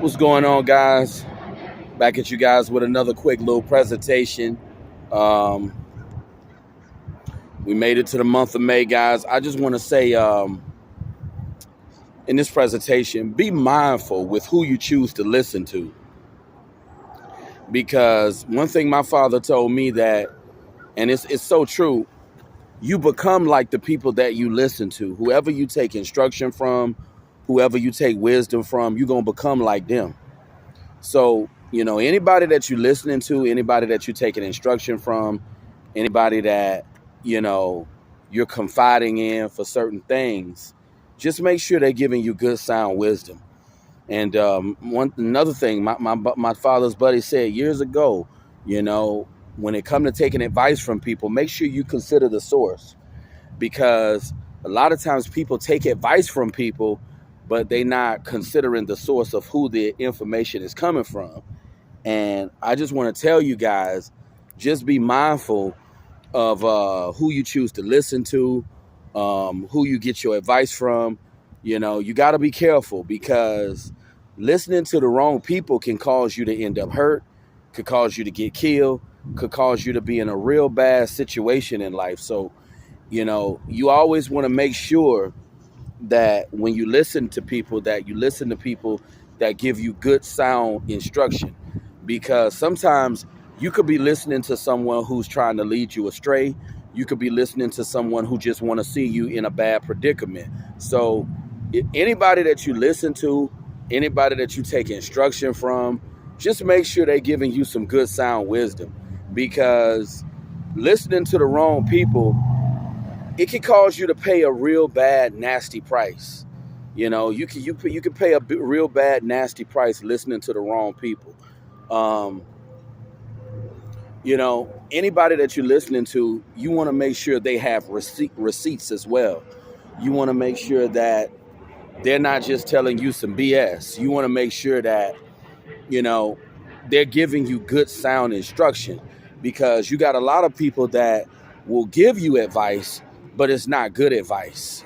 What's going on, guys? Back at you guys with another quick little presentation. Um, we made it to the month of May, guys. I just want to say in this presentation, be mindful with who you choose to listen to. Because one thing my father told me that, and it's so true, you become like the people that you listen to. Whoever you take instruction from, whoever you take wisdom from, you're going to become like them. So, anybody that you're listening to, anybody that you're taking instruction from, anybody that, you know, you're confiding in for certain things, just make sure they're giving you good sound wisdom. And another thing, my father's buddy said years ago, when it comes to taking advice from people, make sure you consider the source, because a lot of times people take advice from people, but they not considering the source of who the information is coming from. And I just want to tell you guys, just be mindful of who you choose to listen to, who you get your advice from. You got to be careful, because listening to the wrong people can cause you to end up hurt, could cause you to get killed, could cause you to be in a real bad situation in life. So, you always want to make sure that when you listen to people, that you listen to people that give you good sound instruction, because sometimes you could be listening to someone who's trying to lead you astray. You could be listening to someone who just want to see you in a bad predicament. So anybody that you listen to, anybody that you take instruction from, just make sure they're giving you some good sound wisdom, because listening to the wrong people, it can cause you to pay a real bad, nasty price. You can pay a real bad, nasty price listening to the wrong people. Um, Anybody that you're listening to, you want to make sure they have receipts as well. You want to make sure that they're not just telling you some BS. You want to make sure that, you know, they're giving you good sound instruction, because you got a lot of people that will give you advice, but it's not good advice.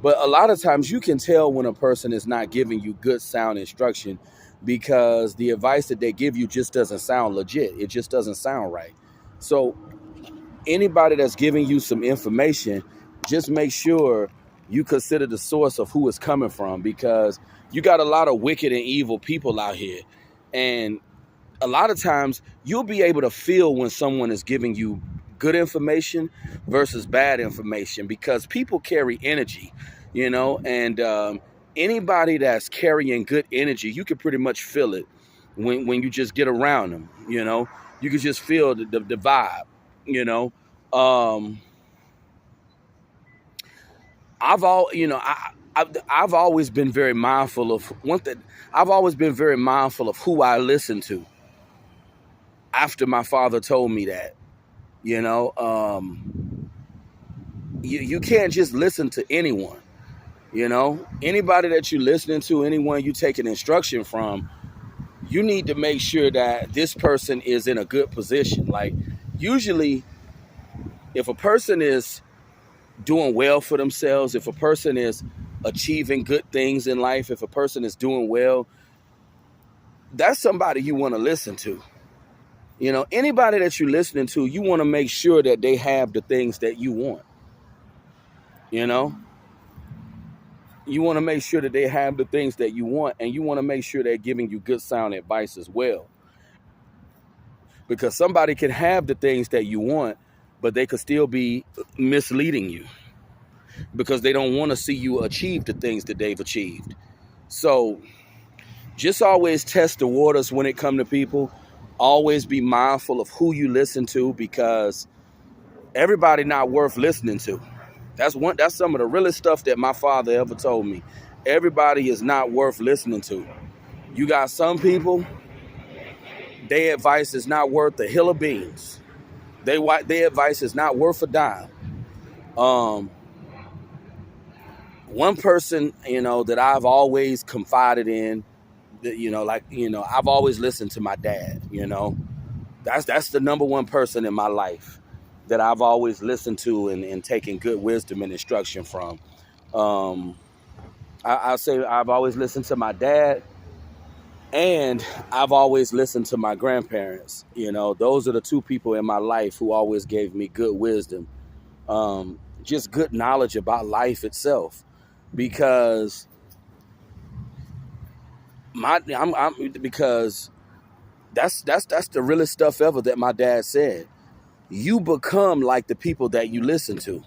But a lot of times you can tell when a person is not giving you good sound instruction, because the advice that they give you just doesn't sound legit. It just doesn't sound right. So anybody that's giving you some information, just make sure you consider the source of who it's coming from, because you got a lot of wicked and evil people out here. And a lot of times you'll be able to feel when someone is giving you good information versus bad information, because people carry energy, and anybody that's carrying good energy, you can pretty much feel it when you just get around them. You can just feel the vibe. you know um I've all you know I've always been very mindful of one thing. I've always been very mindful of who I listen to, after my father told me that. you know um you can't just listen to anyone. Anybody that you're listening to, anyone you taking instruction from, you need to make sure that this person is in a good position. Like, usually, if a person is doing well for themselves, if a person is achieving good things in life, if a person is doing well, that's somebody you want to listen to. Anybody that you're listening to, you want to make sure that they have the things that you want. You know, you want to make sure that they have the things that you want, and you want to make sure they're giving you good sound advice as well. Because somebody can have the things that you want, but they could still be misleading you, because they don't want to see you achieve the things that they've achieved. So just always test the waters when it comes to people. Always be mindful of who you listen to, because everybody not worth listening to. That's some of the realest stuff that my father ever told me. Everybody is not worth listening to. You got some people, their advice is not worth a hill of beans. Their advice is not worth a dime. Um, One person, that I've always confided in, I've always listened to my dad. That's the number one person in my life that I've always listened to and taken good wisdom and instruction from. I'll say I've always listened to my dad, And I've always listened to my grandparents. Those are the two people in my life who always gave me good wisdom, just good knowledge about life itself. Because because that's the realest stuff ever that my dad said. You become like the people that you listen to.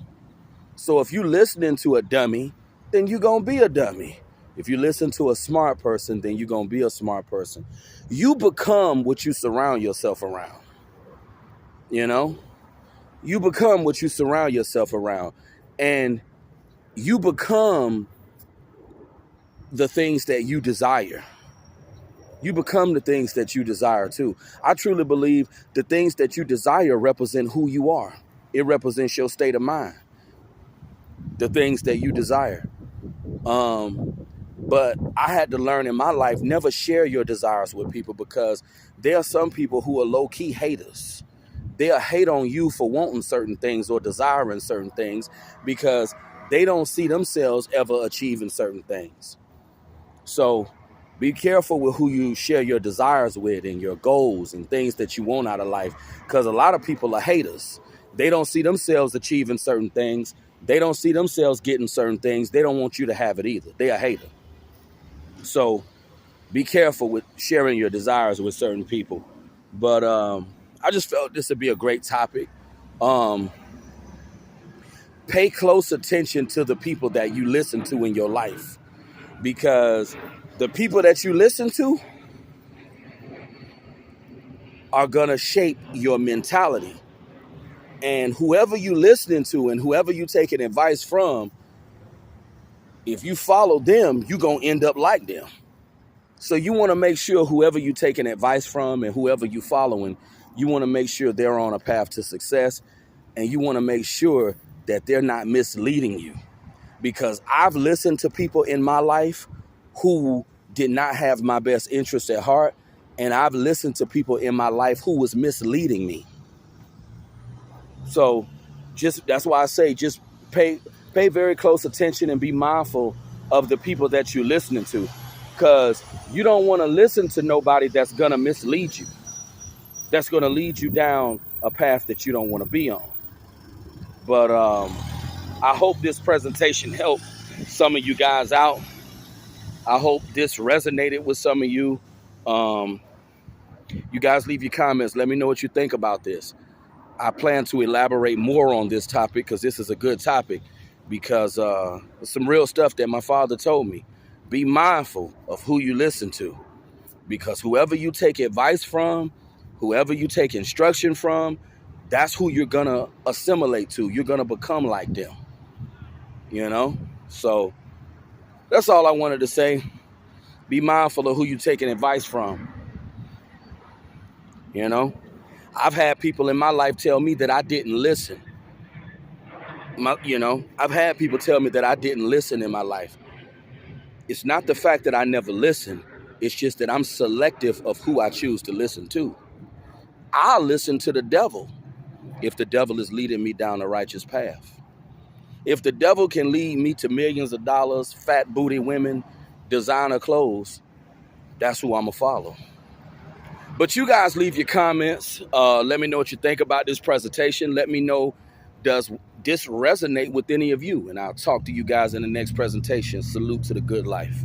So if you listening to a dummy, then you're going to be a dummy. If you listen to a smart person, then you're going to be a smart person. You become what you surround yourself around. You become what you surround yourself around. And you become the things that you desire. You become the things that you desire too. I truly believe the things that you desire represent who you are. It represents your state of mind. The things that you desire. But I had to learn in my life, never share your desires with people, because there are some people who are low-key haters. They'll hate on you for wanting certain things or desiring certain things because they don't see themselves ever achieving certain things. So be careful with who you share your desires with and your goals and things that you want out of life, because a lot of people are haters. They don't see themselves achieving certain things. They don't see themselves getting certain things. They don't want you to have it either. They're a hater. So be careful with sharing your desires with certain people. But I just felt this would be a great topic. Pay close attention to the people that you listen to in your life, because the people that you listen to are going to shape your mentality. And whoever you listening to and whoever you taking advice from, if you follow them, you're going to end up like them. So you want to make sure whoever you taking advice from and whoever you following, you want to make sure they're on a path to success, and you want to make sure that they're not misleading you. Because I've listened to people in my life who did not have my best interest at heart, and I've listened to people in my life who was misleading me. So that's why I say just pay very close attention and be mindful of the people that you're listening to, because you don't want to listen to nobody that's going to mislead you, that's going to lead you down a path that you don't want to be on. But I hope this presentation helped some of you guys out. I hope this resonated with some of you. You guys leave your comments. Let me know what you think about this. I plan to elaborate more on this topic because this is a good topic, because some real stuff that my father told me. Be mindful of who you listen to, because whoever you take advice from, whoever you take instruction from, that's who you're going to assimilate to. You're going to become like them, So that's all I wanted to say. Be mindful of who you're taking advice from. I've had people in my life tell me that I didn't listen. I've had people tell me that I didn't listen in my life. It's not the fact that I never listen. It's just that I'm selective of who I choose to listen to. I'll listen to the devil if the devil is leading me down a righteous path. If the devil can lead me to millions of dollars, fat booty women, designer clothes, that's who I'm going to follow. But you guys leave your comments. Let me know what you think about this presentation. Let me know, does this resonate with any of you? And I'll talk to you guys in the next presentation. Salute to the good life.